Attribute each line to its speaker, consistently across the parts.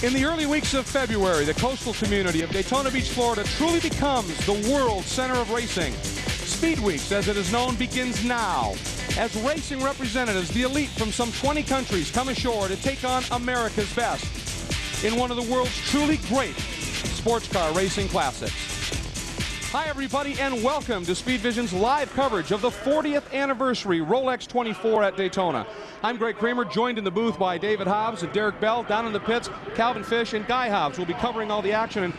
Speaker 1: In the early weeks of February, the coastal community of Daytona Beach, Florida truly becomes the world center of racing. Speed Weeks, as it is known, begins now. As racing representatives, the elite from some 20 countries come ashore to take on America's best in one of the world's truly great sports car racing classics. Hi everybody, and welcome to Speed Vision's live coverage of the 40th anniversary Rolex 24 at Daytona. I'm Greg Kramer, joined in the booth by David Hobbs and Derek Bell. Down in the pits, Calvin Fish and Guy Hobbs will be covering all the action. And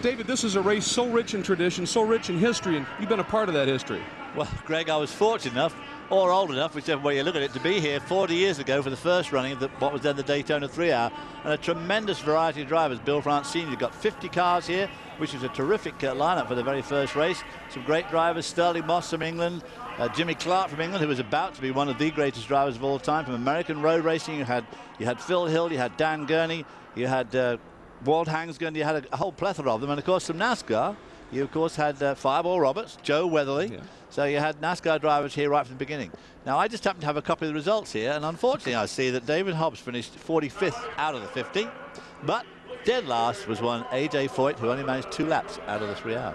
Speaker 1: David, this is a race so rich in tradition, so rich in history, and you've been a part of that history.
Speaker 2: Well, Greg, I was fortunate enough, or old enough, whichever way you look at it, to be here 40 years ago for the first running of what was then the Daytona 3-hour, and a tremendous variety of drivers. Bill France Sr. got 50 cars here, which was a terrific lineup for the very first race. Some great drivers: Sterling Moss from England, Jimmy Clark from England, who was about to be one of the greatest drivers of all time. From American road racing, you had Phil Hill, you had Dan Gurney, you had Walt Hangsgren, you had a whole plethora of them, and of course from NASCAR, you of course had Fireball Roberts, Joe Weatherly. Yeah. So you had NASCAR drivers here right from the beginning. Now I just happen to have a copy of the results here, and unfortunately I see that David Hobbs finished 45th out of the 50, but dead last was one A.J. Foyt, who only managed 2 laps out of the 3-hour.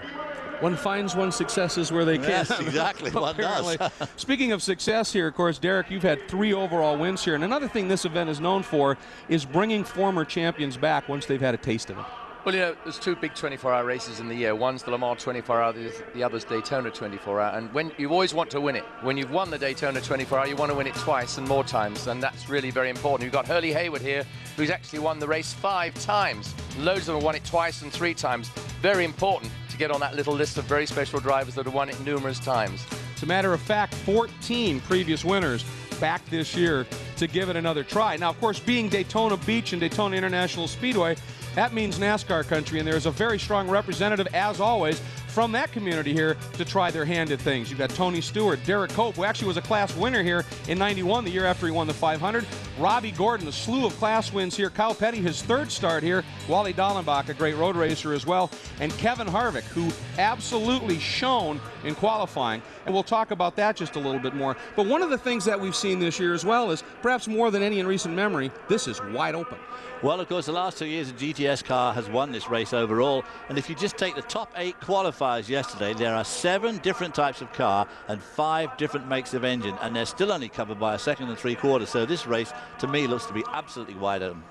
Speaker 1: One finds one's successes where they can.
Speaker 2: Yes, exactly. One does.
Speaker 1: Speaking of success here, of course, Derek, you've had 3 overall wins here. And another thing this event is known for is bringing former champions back once they've had a taste of it.
Speaker 3: Well, you know, there's 2 big 24-hour races in the year. One's the Le Mans 24-hour, the other's Daytona 24-hour. And when you always want to win it. When you've won the Daytona 24-hour, you want to win it twice and more times. And that's really very important. You've got Hurley Hayward here, who's actually won the race 5 times. Loads of them have won it twice and 3 times. Very important to get on that little list of very special drivers that have won it numerous times.
Speaker 1: As a matter of fact, 14 previous winners back this year to give it another try. Now, of course, being Daytona Beach and Daytona International Speedway, that means NASCAR country, and there's a very strong representative, as always, from that community here to try their hand at things. You've got Tony Stewart, Derek Cope, who actually was a class winner here in '91, the year after he won the 500. Robbie Gordon, a slew of class wins here. Kyle Petty, his 3rd start here. Wally Dallenbach, a great road racer as well. And Kevin Harvick, who absolutely shone in qualifying. And we'll talk about that just a little bit more. But one of the things that we've seen this year as well is, perhaps more than any in recent memory, this is wide open.
Speaker 2: Well, of course, the last 2 years, a GTS car has won this race overall. And if you just take the top 8 qualifiers yesterday, there are 7 different types of car and 5 different makes of engine. And they're still only covered by a 2 3/4. So this race, to me, looks to be absolutely wide open.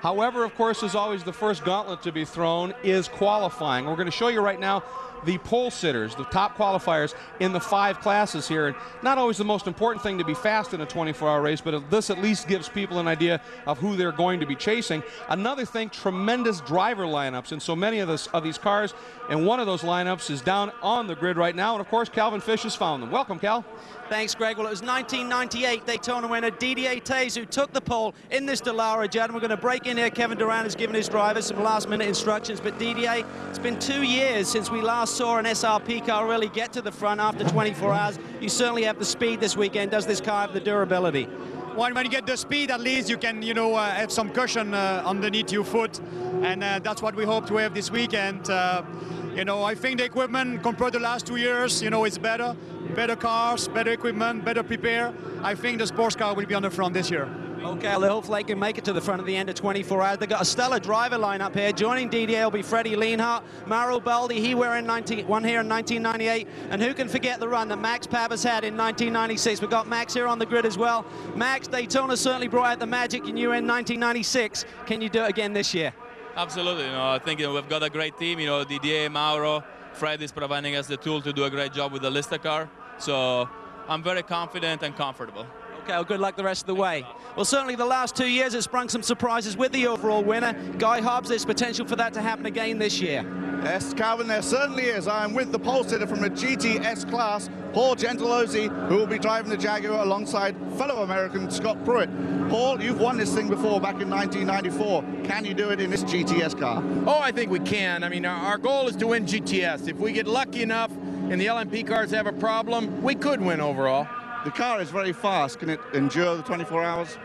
Speaker 1: However, of course, as always, the first gauntlet to be thrown is qualifying. We're going to show you right now the pole sitters, the top qualifiers in the 5 classes here. And not always the most important thing to be fast in a 24-hour race, but this at least gives people an idea of who they're going to be chasing. Another thing, tremendous driver lineups, and so many of these cars, and one of those lineups is down on the grid right now, and of course Calvin Fish has found them. Welcome, Cal.
Speaker 4: Thanks, Greg. Well, it was 1998 Daytona winner Didier Taze who took the pole in this Dallara Judd, and we're going to break in here. Kevin Durant has given his drivers some last-minute instructions, but Didier, it's been 2 years since we last saw an SRP car really get to the front after 24 hours. You certainly have the speed this weekend. Does this car have the durability?
Speaker 5: Well, when you get the speed, at least you can, have some cushion underneath your foot, and that's what we hope to have this weekend. I think the equipment compared to the last 2 years, it's better. Better cars, better equipment, better prepare. I think the sports car will be on the front this year.
Speaker 4: Okay, well, hopefully they can make it to the front at the end of 24 hours. They've got a stellar driver lineup here. Joining Didier will be Freddie Lienhart, Mauro Baldi, he won here in 1998. And who can forget the run that Max Pappas had in 1996? We've got Max here on the grid as well. Max, Daytona certainly brought out the magic in you in 1996. Can you do it again this year?
Speaker 6: Absolutely. I think we've got a great team. Didier, Mauro, Fred is providing us the tool to do a great job with the Lista car. So I'm very confident and comfortable.
Speaker 4: Okay, well, good luck the rest of the way. Well, certainly the last 2 years has sprung some surprises with the overall winner. Guy Hobbs, there's potential for that to happen again this year.
Speaker 7: Yes, Calvin, there certainly is. I am with the pole sitter from the GTS class, Paul Gentilozzi, who will be driving the Jaguar alongside fellow American Scott Pruitt. Paul, you've won this thing before back in 1994. Can you do it in this GTS car?
Speaker 8: Oh, I think we can. I mean, our goal is to win GTS. If we get lucky enough and the LMP cars have a problem, we could win overall.
Speaker 7: The car is very fast. Can it endure the 24 hours?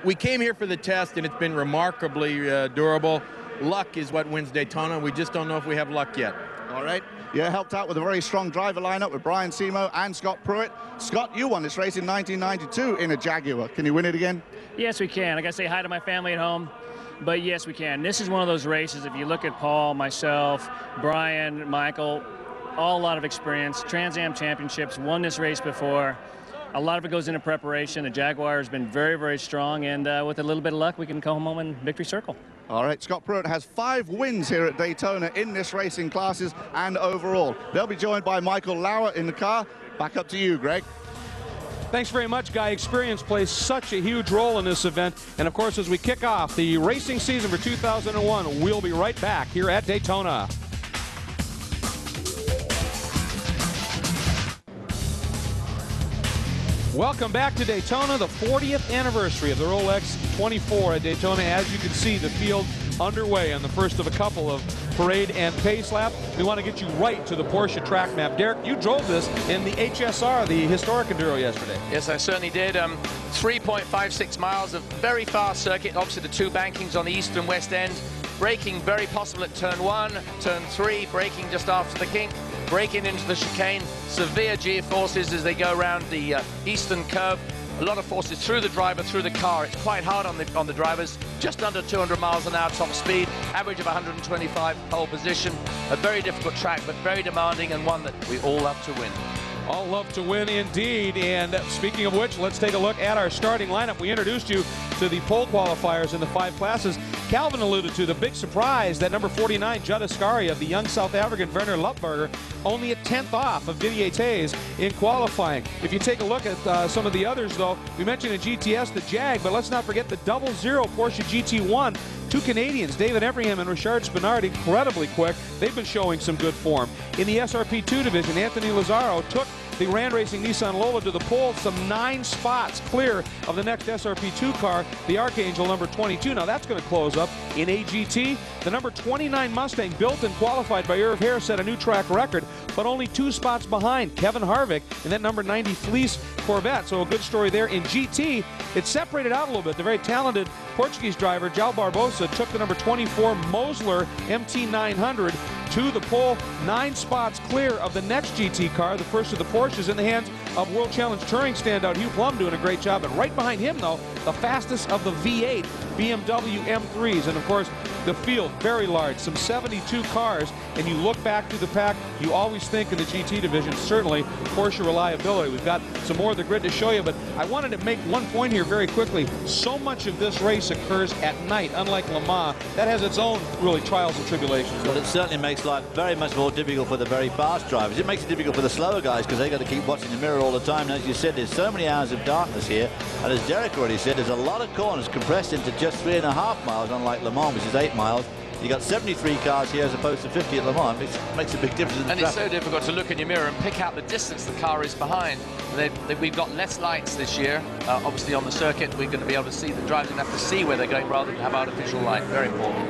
Speaker 8: We came here for the test, and it's been remarkably durable. Luck is what wins Daytona. We just don't know if we have luck yet.
Speaker 7: All right. You helped out with a very strong driver lineup with Brian Semo and Scott Pruitt. Scott, you won this race in 1992 in a Jaguar. Can you win it again?
Speaker 9: Yes, we can. I got to say hi to my family at home. But yes, we can. This is one of those races, if you look at Paul, myself, Brian, Michael, all a lot of experience, Trans Am Championships, won this race before. A lot of it goes into preparation. The Jaguar has been very, very strong, and with a little bit of luck, we can come home in victory circle.
Speaker 7: All right, Scott Pruitt has 5 wins here at Daytona in this racing classes and overall. They'll be joined by Michael Lauer in the car. Back up to you, Greg.
Speaker 1: Thanks very much, Guy. Experience plays such a huge role in this event. And, of course, as we kick off the racing season for 2001, we'll be right back here at Daytona. Welcome back to Daytona, the 40th anniversary of the Rolex 24 at Daytona. As you can see, the field underway on the first of a couple of parade and pace lap. We want to get you right to the Porsche track map. Derek, you drove this in the HSR, the historic enduro, yesterday.
Speaker 3: Yes, I certainly did. 3.56 miles of very fast circuit. Obviously, the 2 bankings on the east and west end. Braking very possible at turn 1, turn 3, braking just after the kink, braking into the chicane. Severe G-forces as they go around the eastern curve. A lot of forces through the driver, through the car. It's quite hard on the drivers. Just under 200 miles an hour top speed, average of 125 pole position. A very difficult track, but very demanding, and one that we all love to win.
Speaker 1: All love to win indeed. And speaking of which, let's take a look at our starting lineup. We introduced you to the pole qualifiers in the 5 classes. Calvin alluded to the big surprise that number 49, Judd Ascari of the young South African Werner Lupberger, only a 10th off of Didier Tays in qualifying. If you take a look at some of the others, though, we mentioned in GTS the Jag, but let's not forget the 00 Porsche GT1. 2 Canadians, David Everingham and Richard Spinard, incredibly quick. They've been showing some good form. In the SRP2 division, Anthony Lazzaro took the Rand Racing Nissan Lola to the pole, some 9 spots clear of the next SRP2 car, the Archangel number 22. Now that's going to close up in AGT. The number 29 Mustang, built and qualified by Irv Hare, set a new track record, but only 2 spots behind Kevin Harvick and that number 90 Fleece Corvette. So a good story there. In GT, it separated out a little bit. The very talented Portuguese driver, João Barbosa, took the number 24 Mosler MT900 to the pole, 9 spots clear of the next GT car, the first of the Porsches, in the hands of World Challenge Touring standout Hugh Plum, doing a great job. And right behind him, though, the fastest of the V8 BMW M3s. And, of course, the field, very large, some 72 cars. And you look back through the pack, you always think in the GT division, certainly Porsche reliability. We've got some more of the grid to show you, but I wanted to make one point here very quickly. So much of this race occurs at night, unlike Le Mans. That has its own, really, trials and tribulations.
Speaker 2: Well, it certainly makes life very much more difficult for the very fast drivers. It makes it difficult for the slower guys because they've got to keep watching the mirror all the time. And as you said, there's so many hours of darkness here. And as Derek already said, there's a lot of corners compressed into just 3.5 miles, unlike Le Mans, which is 8 miles. You got 73 cars here as opposed to 50 at Le Mans. It makes a big difference in the
Speaker 3: traffic. It's so difficult to look in your mirror and pick out the distance the car is behind. We've got less lights this year. Obviously on the circuit, we're going to be able to see, the drivers are going to have to see where they're going rather than have artificial light. Very important.